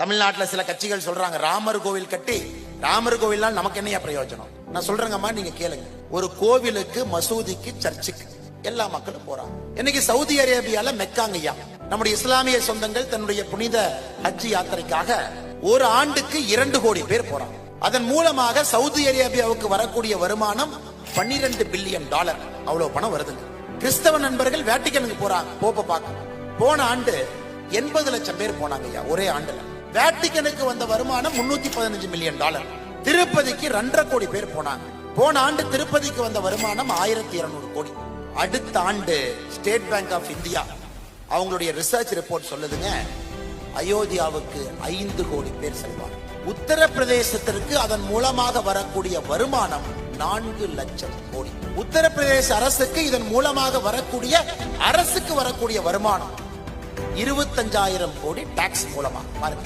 தமிழ்நாட்டுல சில கட்சிகள் சொல்றாங்க ராமர் கோவில் கட்டி, ராமர் கோவில்னால் நமக்கு என்னையா பிரயோஜனம்? நான் சொல்றேங்கம்மா, நீங்க கேளுங்க. ஒரு கோவிலுக்கு, மசூதிக்கு, சர்ச்சுக்கு எல்லா மக்களும் போறாங்க. இன்னைக்கு சவுதி அரேபியால மெக்காங்கய்யா நம்முடைய இஸ்லாமிய சொந்தங்கள் தன்னுடைய புனித ஹஜ் யாத்திரைக்காக ஒரு ஆண்டுக்கு 2 கோடி பேர் போறாங்க. அதன் மூலமாக சவுதி அரேபியாவுக்கு வரக்கூடிய வருமானம் $12 பில்லியன். அவ்வளவு பணம் வருதுங்க. கிறிஸ்தவ நண்பர்கள் வேட்டிக்கனுக்கு போறாங்க, போப்ப பார்க்க. போன ஆண்டு 80 லட்சம் பேர் போனாங்க ஐயா ஒரே ஆண்டுல. வேட்டிக்கனுக்கு வந்த வருமானம் $315 மில்லியன். திருப்பதிக்கு 2.5 கோடி பேர் போனாங்க. போன ஆண்டு திருப்பதிக்கு வந்த வருமானம் 1200 கோடி. அடுத்த ஆண்டு ஸ்டேட் பேங்க் ஆஃப் இந்தியா அவங்களுடைய ரிசர்ச் ரிப்போர்ட் சொல்லுதுங்க, அயோத்தியாவுக்கு 5 கோடி பேர் செல்வாங்க. உத்தரப்பிரதேசத்திற்கு அதன் மூலமாக வரக்கூடிய வருமானம் 4 லட்சம் கோடி. உத்தரப்பிரதேச அரசுக்கு இதன் மூலமாக வரக்கூடிய வருமானம் 25,000 கோடி டாக்ஸ் மூலமாக பாருங்க.